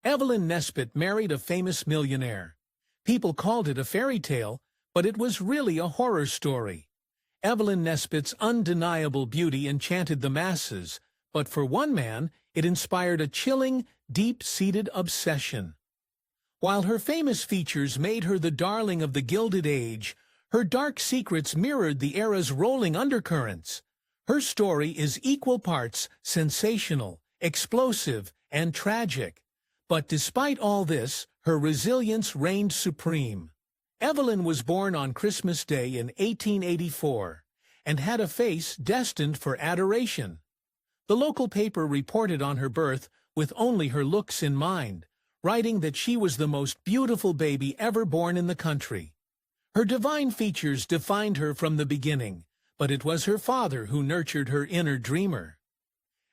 Evelin Nespit married a famous millionaire. People called it a fairy tale, but it was really a horror story. Evelin Nespit's undeniable beauty enchanted the masses, but for one man, it inspired a chilling, deep-seated obsession. While her famous features made her the darling of the Gilded Age, her dark secrets mirrored the era's rolling undercurrents. Her story is equal parts sensational, explosive, and tragic. But despite all this, her resilience reigned supreme. Evelin was born on Christmas Day in 1884 and had a face destined for adoration. The local paper reported on her birth with only her looks in mind, writing that she was the most beautiful baby ever born in the country. Her divine features defined her from the beginning, but it was her father who nurtured her inner dreamer.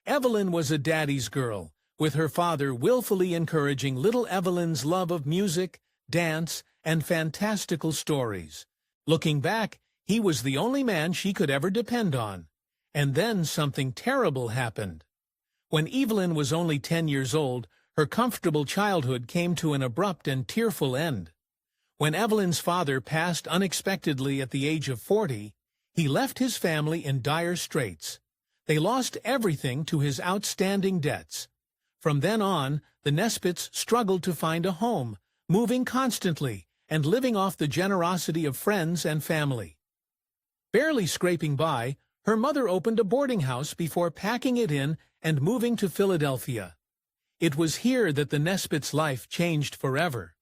Evelin was a daddy's girl, with her father willfully encouraging little Evelin's love of music, dance, and fantastical stories. Looking back, he was the only man she could ever depend on. And then something terrible happened. When Evelin was only 10 years old, her comfortable childhood came to an abrupt and tearful end. When Evelin's father passed unexpectedly at the age of 40, he left his family in dire straits. They lost everything to his outstanding debts. From then on, the Nespits struggled to find a home, moving constantly and living off the generosity of friends and family. Barely scraping by, her mother opened a boarding house before packing it in and moving to Philadelphia. It was here that the Nespits' life changed forever.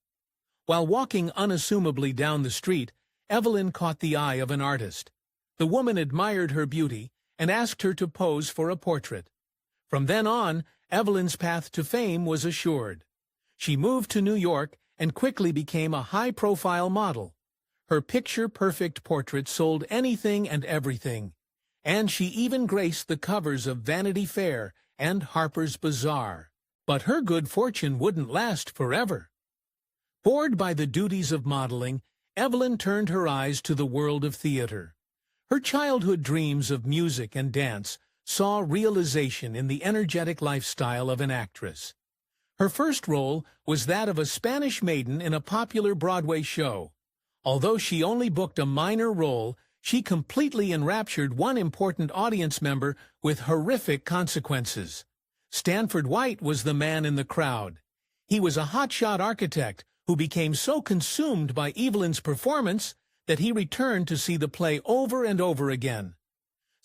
While walking unassumably down the street, Evelin caught the eye of an artist. The woman admired her beauty and asked her to pose for a portrait. From then on, Evelin's path to fame was assured. She moved to New York and quickly became a high-profile model. Her picture-perfect portrait sold anything and everything, and she even graced the covers of Vanity Fair and Harper's Bazaar. But her good fortune wouldn't last forever. Bored by the duties of modeling, Evelin turned her eyes to the world of theater. Her childhood dreams of music and dance saw realization in the energetic lifestyle of an actress. Her first role was that of a Spanish maiden in a popular Broadway show. Although she only booked a minor role, she completely enraptured one important audience member with horrific consequences. Stanford White was the man in the crowd. He was a hotshot architect who became so consumed by Evelin's performance that he returned to see the play over and over again.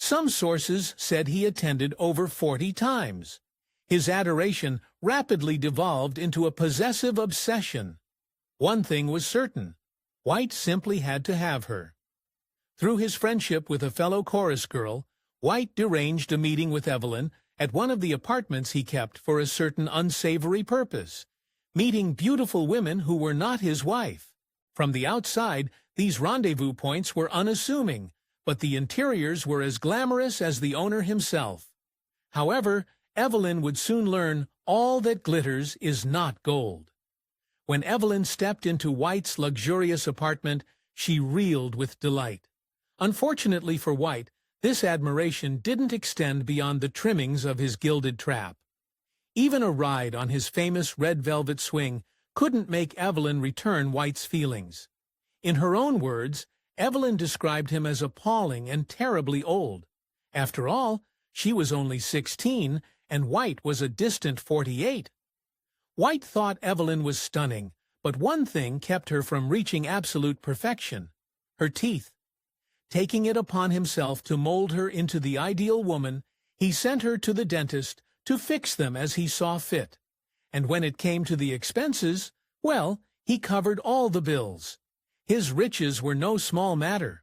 Some sources said he attended over 40 times. His adoration rapidly devolved into a possessive obsession. One thing was certain: White simply had to have her. Through his friendship with a fellow chorus girl, White arranged a meeting with Evelin at one of the apartments he kept for a certain unsavory purpose, meeting beautiful women who were not his wife. From the outside, these rendezvous points were unassuming, but the interiors were as glamorous as the owner himself. However, Evelin would soon learn all that glitters is not gold. When Evelin stepped into White's luxurious apartment, she reeled with delight. Unfortunately for White, this admiration didn't extend beyond the trimmings of his gilded trap. Even a ride on his famous red velvet swing couldn't make Evelin return White's feelings. In her own words, Evelin described him as appalling and terribly old. After all, she was only 16, and White was a distant 48. White thought Evelin was stunning, but one thing kept her from reaching absolute perfection: her teeth. Taking it upon himself to mold her into the ideal woman, he sent her to the dentist to fix them as he saw fit. And when it came to the expenses, well, he covered all the bills. His riches were no small matter.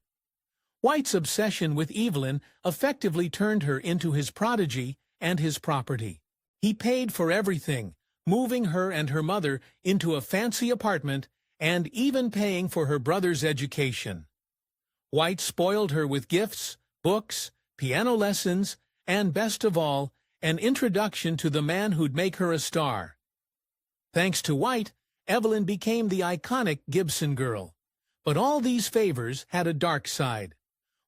White's obsession with Evelin effectively turned her into his prodigy and his property. He paid for everything, moving her and her mother into a fancy apartment and even paying for her brother's education. White spoiled her with gifts, books, piano lessons, and best of all, an introduction to the man who'd make her a star. Thanks to White, Evelin became the iconic Gibson girl. But all these favors had a dark side.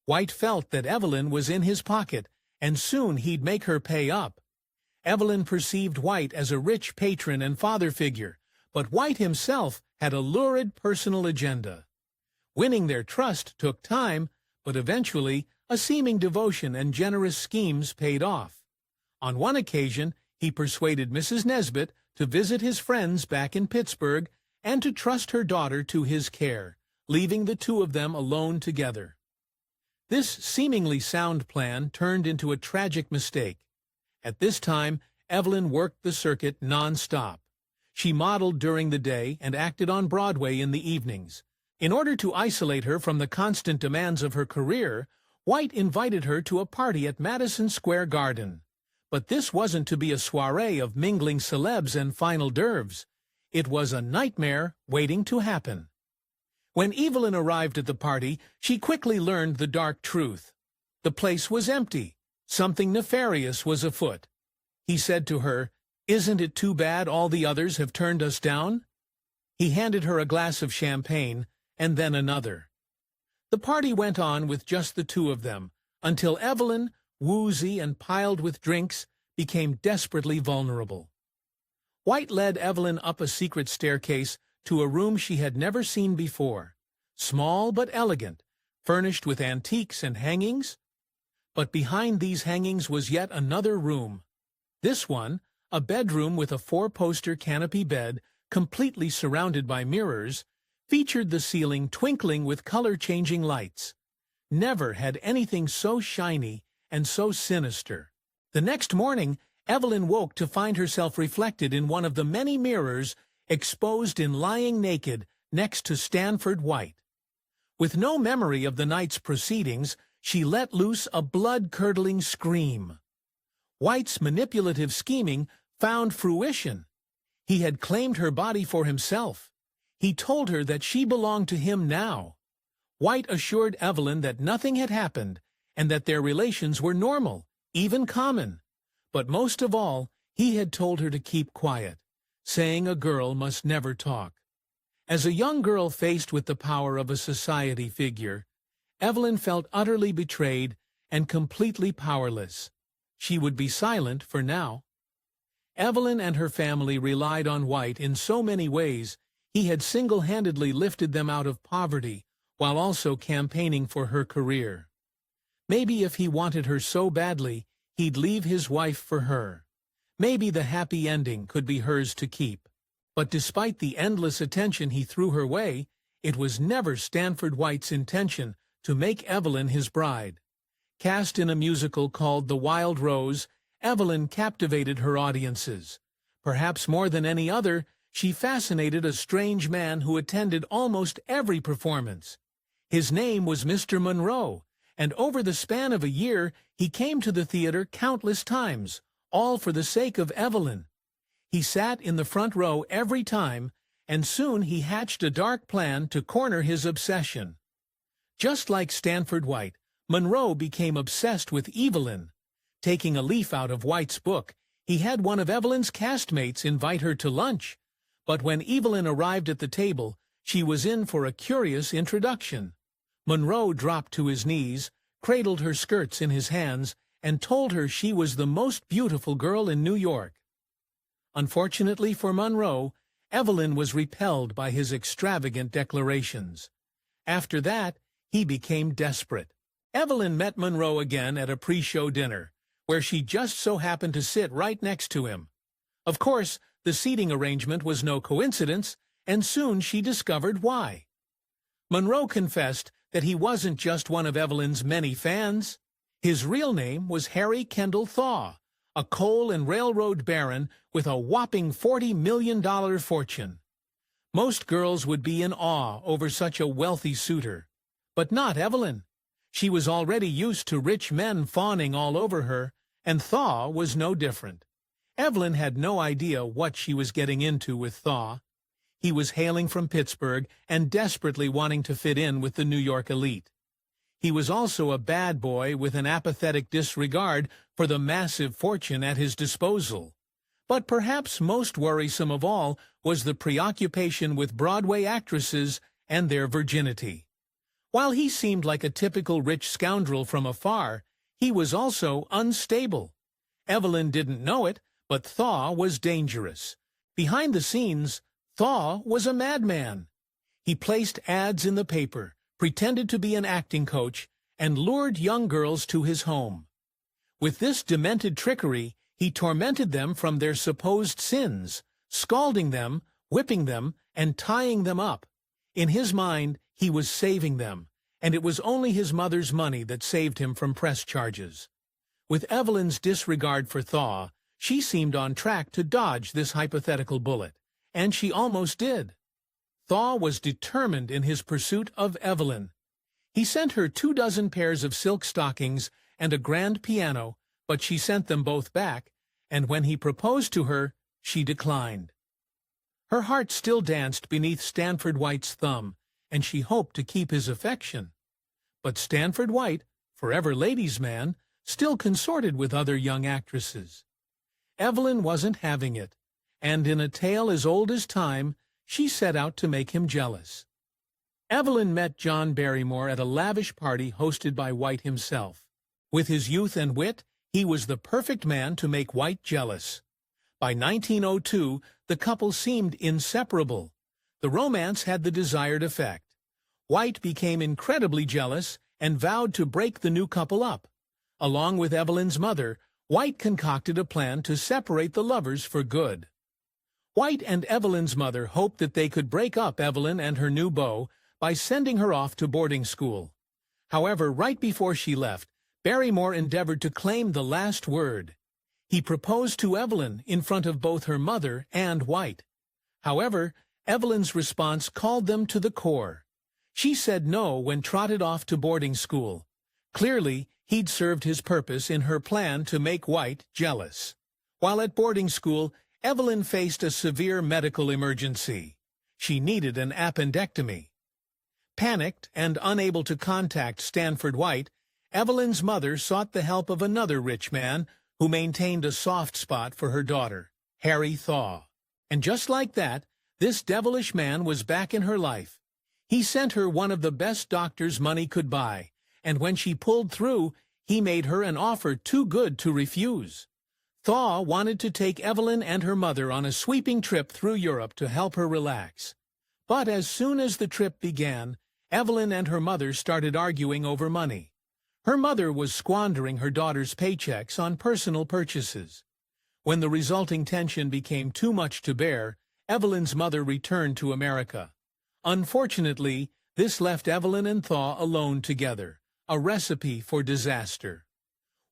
White felt that Evelin was in his pocket, and soon he'd make her pay up. Evelin perceived White as a rich patron and father figure, but White himself had a lurid personal agenda. Winning their trust took time, but eventually a seeming devotion and generous schemes paid off. On one occasion, he persuaded Mrs. Nesbit to visit his friends back in Pittsburgh and to trust her daughter to his care, leaving the two of them alone together. This seemingly sound plan turned into a tragic mistake. At this time, Evelin worked the circuit non-stop. She modeled during the day and acted on Broadway in the evenings. In order to isolate her from the constant demands of her career, White invited her to a party at Madison Square Garden. But this wasn't to be a soiree of mingling celebs and final d'oeuvres. It was a nightmare waiting to happen. When Evelin arrived at the party, she quickly learned the dark truth. The place was empty. Something nefarious was afoot. He said to her, "Isn't it too bad all the others have turned us down?" He handed her a glass of champagne, and then another. The party went on with just the two of them, until Evelin, woozy and piled with drinks, became desperately vulnerable. White led Evelin up a secret staircase to a room she had never seen before, small but elegant, furnished with antiques and hangings. But behind these hangings was yet another room. This one, a bedroom with a four-poster canopy bed, completely surrounded by mirrors, featured the ceiling twinkling with color-changing lights. Never had anything so shiny and so sinister. The next morning, Evelin woke to find herself reflected in one of the many mirrors exposed in lying naked next to Stanford White. With no memory of the night's proceedings, she let loose a blood-curdling scream. White's manipulative scheming found fruition. He had claimed her body for himself. He told her that she belonged to him now. White assured Evelin that nothing had happened and that their relations were normal, even common. But most of all, he had told her to keep quiet, saying a girl must never talk. As a young girl faced with the power of a society figure, Evelin felt utterly betrayed and completely powerless. She would be silent for now. Evelin and her family relied on White in so many ways. He had single-handedly lifted them out of poverty, while also campaigning for her career. Maybe if he wanted her so badly, he'd leave his wife for her. Maybe the happy ending could be hers to keep. But despite the endless attention he threw her way, it was never Stanford White's intention to make Evelin his bride. Cast in a musical called The Wild Rose, Evelin captivated her audiences. Perhaps more than any other, she fascinated a strange man who attended almost every performance. His name was Mr. Monroe, and over the span of a year, he came to the theater countless times, all for the sake of Evelin. He sat in the front row every time, and soon he hatched a dark plan to corner his obsession. Just like Stanford White, Monroe became obsessed with Evelin. Taking a leaf out of White's book, he had one of Evelin's castmates invite her to lunch. But when Evelin arrived at the table, she was in for a curious introduction. Monroe dropped to his knees, cradled her skirts in his hands, and told her she was the most beautiful girl in New York. Unfortunately for Monroe, Evelin was repelled by his extravagant declarations. After that, he became desperate. Evelin met Monroe again at a pre-show dinner, where she just so happened to sit right next to him. Of course, the seating arrangement was no coincidence, and soon she discovered why. Monroe confessed that he wasn't just one of Evelin's many fans. His real name was Harry Thaw, a coal and railroad baron with a whopping $40 million fortune. Most girls would be in awe over such a wealthy suitor. But not Evelin. She was already used to rich men fawning all over her, and Thaw was no different. Evelin had no idea what she was getting into with Thaw. He was hailing from Pittsburgh and desperately wanting to fit in with the New York elite. He was also a bad boy with an apathetic disregard for the massive fortune at his disposal. But perhaps most worrisome of all was the preoccupation with Broadway actresses and their virginity. While he seemed like a typical rich scoundrel from afar, he was also unstable. Evelin didn't know it, But Thaw was dangerous. Behind the scenes, Thaw was a madman. He placed ads in the paper, pretended to be an acting coach, and lured young girls to his home. With this demented trickery, he tormented them from their supposed sins, scalding them, whipping them, and tying them up. In his mind, he was saving them, and it was only his mother's money that saved him from press charges. With Evelyn's disregard for Thaw, she seemed on track to dodge this hypothetical bullet, and she almost did. Thaw was determined in his pursuit of Evelyn. He sent her 24 pairs of silk stockings and a grand piano, but she sent them both back, and when he proposed to her, she declined. Her heart still danced beneath Stanford White's thumb, and she hoped to keep his affection. But Stanford White, forever ladies' man, still consorted with other young actresses. Evelyn wasn't having it, and in a tale as old as time, she set out to make him jealous. Evelyn met John Barrymore at a lavish party hosted by White himself. With his youth and wit, he was the perfect man to make White jealous. By 1902, the couple seemed inseparable. The romance had the desired effect. White became incredibly jealous and vowed to break the new couple up. Along with Evelyn's mother, White concocted a plan to separate the lovers for good. White and Evelyn's mother hoped that they could break up Evelyn and her new beau by sending her off to boarding school. However, right before she left, Barrymore endeavored to claim the last word. He proposed to Evelyn in front of both her mother and White. However, Evelyn's response called them to the core. She said no when trotted off to boarding school. Clearly, he'd served his purpose in her plan to make White jealous. While at boarding school, Evelyn faced a severe medical emergency. She needed an appendectomy. Panicked and unable to contact Stanford White, Evelyn's mother sought the help of another rich man who maintained a soft spot for her daughter, Harry Thaw. And just like that, this devilish man was back in her life. He sent her one of the best doctors money could buy, and when she pulled through, he made her an offer too good to refuse. Thaw wanted to take Evelyn and her mother on a sweeping trip through Europe to help her relax. But as soon as the trip began, Evelyn and her mother started arguing over money. Her mother was squandering her daughter's paychecks on personal purchases. When the resulting tension became too much to bear, Evelyn's mother returned to America. Unfortunately, this left Evelyn and Thaw alone together, a recipe for disaster.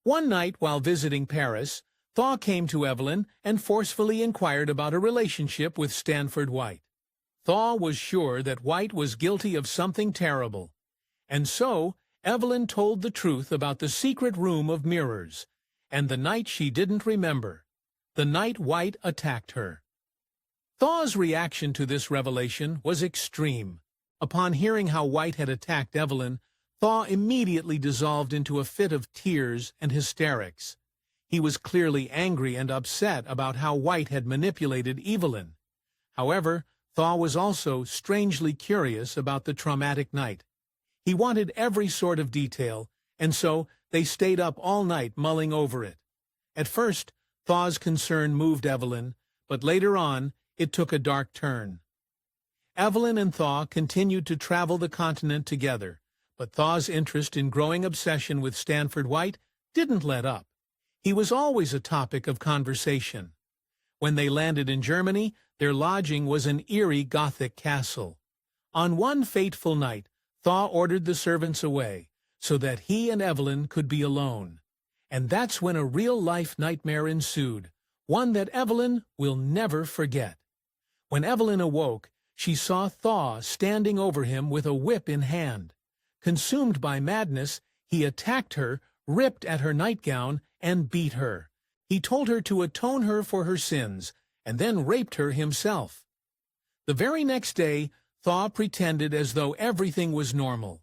One night while visiting Paris, Thaw came to Evelyn and forcefully inquired about a relationship with Stanford White. Thaw was sure that White was guilty of something terrible. And so, Evelyn told the truth about the secret room of mirrors, and the night she didn't remember, the night White attacked her. Thaw's reaction to this revelation was extreme. Upon hearing how White had attacked Evelyn, Thaw immediately dissolved into a fit of tears and hysterics. He was clearly angry and upset about how White had manipulated Evelyn. However, Thaw was also strangely curious about the traumatic night. He wanted every sort of detail, and so they stayed up all night mulling over it. At first, Thaw's concern moved Evelyn, but later on, it took a dark turn. Evelyn and Thaw continued to travel the continent together, but Thaw's interest in growing obsession with Stanford White didn't let up. He was always a topic of conversation. When they landed in Germany, their lodging was an eerie Gothic castle. On one fateful night, Thaw ordered the servants away, so that he and Evelyn could be alone. And that's when a real-life nightmare ensued, one that Evelyn will never forget. When Evelyn awoke, she saw Thaw standing over him with a whip in hand. Consumed by madness, he attacked her, ripped at her nightgown, and beat her. He told her to atone her for her sins, and then raped her himself. The very next day, Thaw pretended as though everything was normal.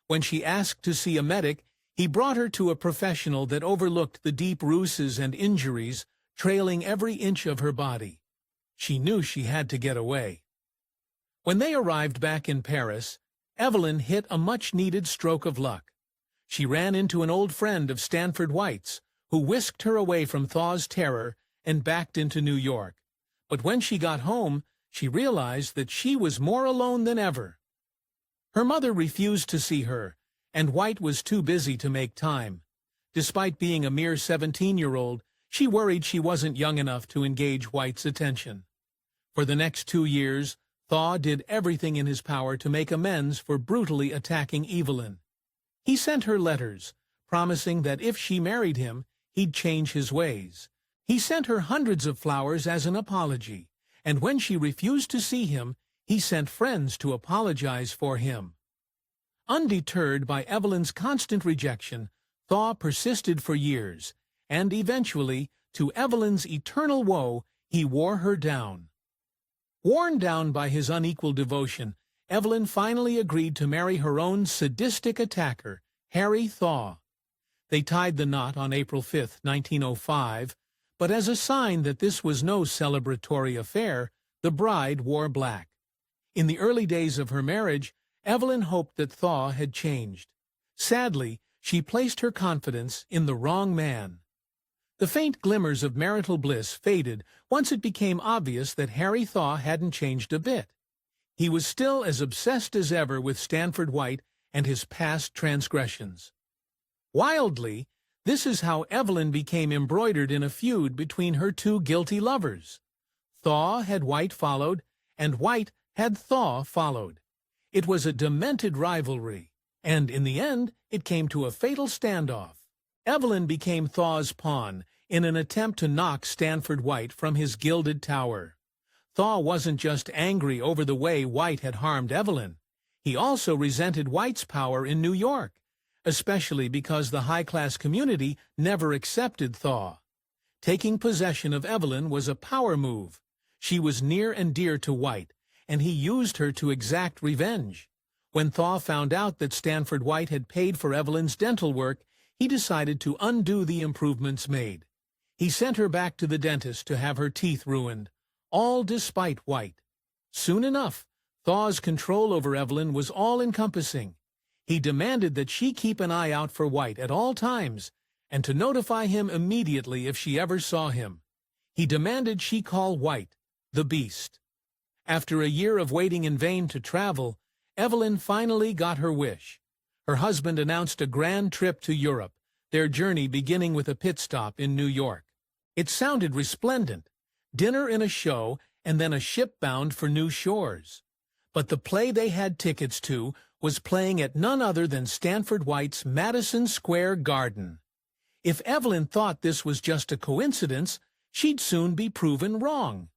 When she asked to see a medic, he brought her to a professional that overlooked the deep bruises and injuries trailing every inch of her body. She knew she had to get away. When they arrived back in Paris, Evelyn hit a much-needed stroke of luck. She ran into an old friend of Stanford White's, who whisked her away from Thaw's terror and backed into New York. But when she got home, she realized that she was more alone than ever. Her mother refused to see her, and White was too busy to make time. Despite being a mere 17-year-old, she worried she wasn't young enough to engage White's attention. For the next 2 years, Thaw did everything in his power to make amends for brutally attacking Evelin. He sent her letters, promising that if she married him, he'd change his ways. He sent her hundreds of flowers as an apology, and when she refused to see him, he sent friends to apologize for him. Undeterred by Evelin's constant rejection, Thaw persisted for years, and eventually, to Evelin's eternal woe, he wore her down. Worn down by his unequal devotion, Evelin finally agreed to marry her own sadistic attacker, Harry Thaw. They tied the knot on April 5, 1905, but as a sign that this was no celebratory affair, the bride wore black. In the early days of her marriage, Evelin hoped that Thaw had changed. Sadly, she placed her confidence in the wrong man. The faint glimmers of marital bliss faded once it became obvious that Harry Thaw hadn't changed a bit. He was still as obsessed as ever with Stanford White and his past transgressions. Wildly, this is how Evelin became embroidered in a feud between her two guilty lovers. Thaw had White followed, and White had Thaw followed. It was a demented rivalry, and in the end, it came to a fatal standoff. Evelin became Thaw's pawn in an attempt to knock Stanford White from his gilded tower. Thaw wasn't just angry over the way White had harmed Evelin. He also resented White's power in New York, especially because the high-class community never accepted Thaw. Taking possession of Evelin was a power move. She was near and dear to White, and he used her to exact revenge. When Thaw found out that Stanford White had paid for Evelin's dental work, he decided to undo the improvements made. He sent her back to the dentist to have her teeth ruined, all despite White. Soon enough, Thaw's control over Evelin was all-encompassing. He demanded that she keep an eye out for White at all times, and to notify him immediately if she ever saw him. He demanded she call White the Beast. After a year of waiting in vain to travel, Evelin finally got her wish. Her husband announced a grand trip to Europe, their journey beginning with a pit stop in New York. It sounded resplendent. Dinner in a show, and then a ship bound for new shores. But the play they had tickets to was playing at none other than Stanford White's Madison Square Garden. If Evelin thought this was just a coincidence, she'd soon be proven wrong.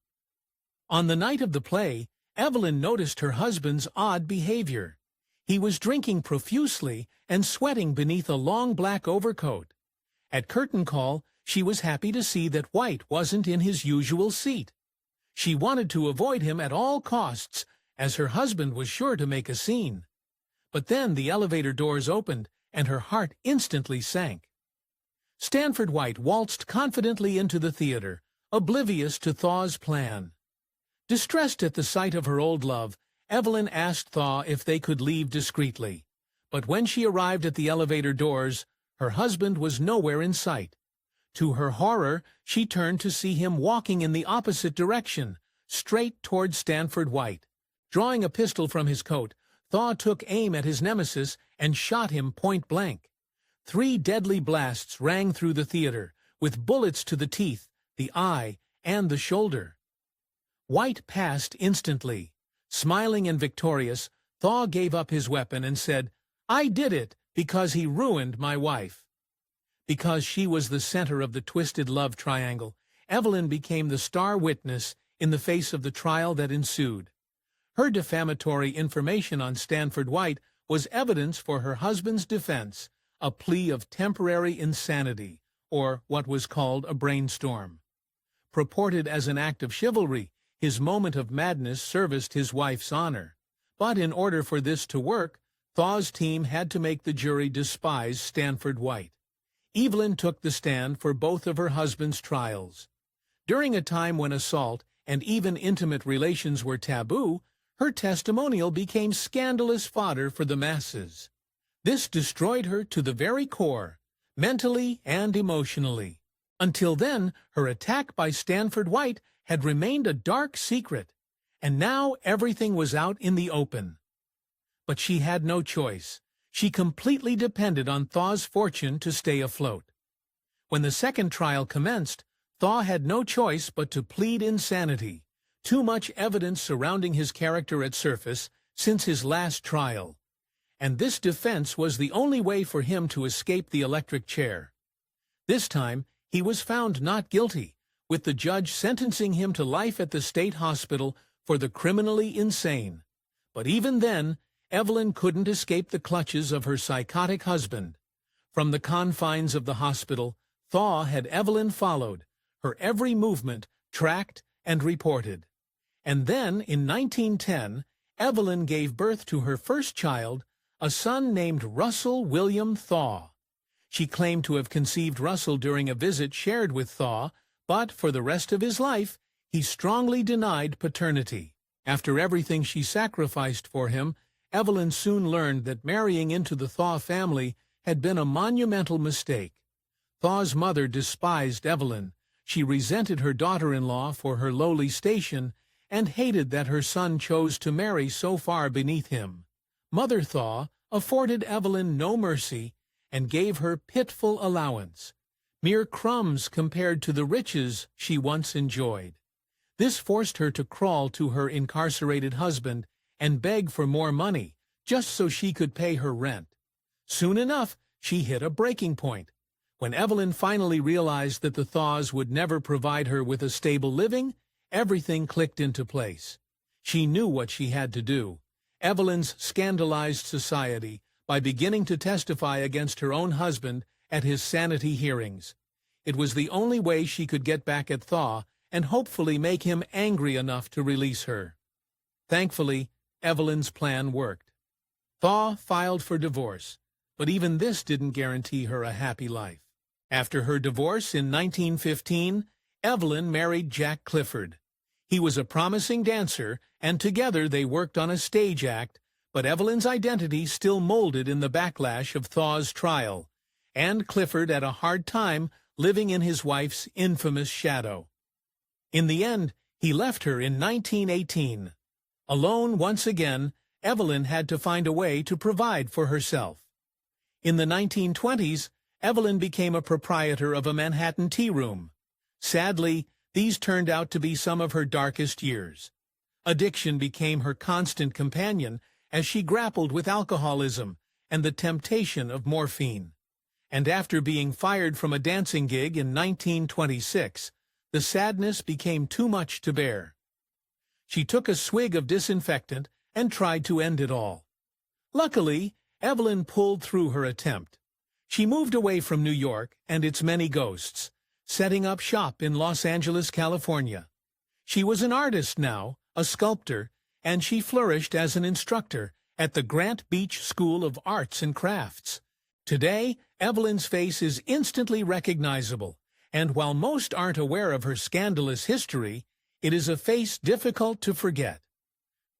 On the night of the play, Evelin noticed her husband's odd behavior. He was drinking profusely and sweating beneath a long black overcoat. At curtain call, she was happy to see that White wasn't in his usual seat. She wanted to avoid him at all costs, as her husband was sure to make a scene. But then the elevator doors opened, and her heart instantly sank. Stanford White waltzed confidently into the theater, oblivious to Thaw's plan. Distressed at the sight of her old love, Evelin asked Thaw if they could leave discreetly. But when she arrived at the elevator doors, her husband was nowhere in sight. To her horror, she turned to see him walking in the opposite direction, straight toward Stanford White. Drawing a pistol from his coat, Thaw took aim at his nemesis and shot him point blank. 3 deadly blasts rang through the theater, with bullets to the teeth, the eye, and the shoulder. White passed instantly. Smiling and victorious, Thaw gave up his weapon and said, "I did it because he ruined my wife." Because she was the center of the twisted love triangle, Evelin became the star witness in the face of the trial that ensued. Her defamatory information on Stanford White was evidence for her husband's defense, a plea of temporary insanity, or what was called a brainstorm. Purported as an act of chivalry, his moment of madness serviced his wife's honor. But in order for this to work, Thaw's team had to make the jury despise Stanford White. Evelin took the stand for both of her husband's trials. During a time when assault and even intimate relations were taboo, her testimonial became scandalous fodder for the masses. This destroyed her to the very core, mentally and emotionally. Until then, her attack by Stanford White had remained a dark secret, and now everything was out in the open. But she had no choice. She completely depended on Thaw's fortune to stay afloat. When the second trial commenced, Thaw had no choice but to plead insanity. Too much evidence surrounding his character had surfaced since his last trial, and this defense was the only way for him to escape the electric chair. This time, he was found not guilty, with the judge sentencing him to life at the state hospital for the criminally insane. But even then, Evelin couldn't escape the clutches of her psychotic husband. From the confines of the hospital, Thaw had Evelin followed, her every movement tracked and reported. And then, in 1910, Evelin gave birth to her first child, a son named Russell William Thaw. She claimed to have conceived Russell during a visit shared with Thaw, but for the rest of his life, he strongly denied paternity. After everything she sacrificed for him, Evelin soon learned that marrying into the Thaw family had been a monumental mistake. Thaw's mother despised Evelin. She resented her daughter-in-law for her lowly station and hated that her son chose to marry so far beneath him. Mother Thaw afforded Evelin no mercy and gave her pitiful allowance, mere crumbs compared to the riches she once enjoyed. This forced her to crawl to her incarcerated husband and beg for more money, just so she could pay her rent. Soon enough, she hit a breaking point. When Evelin finally realized that the Thaws would never provide her with a stable living, everything clicked into place. She knew what she had to do. Evelin's scandalized society by beginning to testify against her own husband at his sanity hearings. It was the only way she could get back at Thaw and hopefully make him angry enough to release her. Thankfully, Evelin's plan worked. Thaw filed for divorce, but even this didn't guarantee her a happy life. After her divorce in 1915, Evelin married Jack Clifford. He was a promising dancer, and together they worked on a stage act, but Evelin's identity still molded in the backlash of Thaw's trial, and Clifford had a hard time living in his wife's infamous shadow. In the end, he left her in 1918. Alone once again, Evelin had to find a way to provide for herself. In the 1920s, Evelin became a proprietor of a Manhattan tea room. Sadly, these turned out to be some of her darkest years. Addiction became her constant companion as she grappled with alcoholism and the temptation of morphine. And after being fired from a dancing gig in 1926, the sadness became too much to bear. She took a swig of disinfectant and tried to end it all. Luckily, Evelin pulled through her attempt. She moved away from New York and its many ghosts, setting up shop in Los Angeles, California. She was an artist now, a sculptor, and she flourished as an instructor at the Grant Beach School of Arts and Crafts. Today, Evelin's face is instantly recognizable, and while most aren't aware of her scandalous history, it is a face difficult to forget.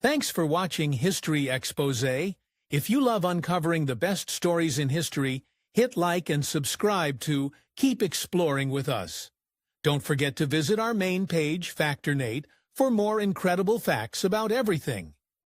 Thanks for watching History Exposé. If you love uncovering the best stories in history, hit like and subscribe to Keep Exploring with Us. Don't forget to visit our main page, Factor Nate, for more incredible facts about everything.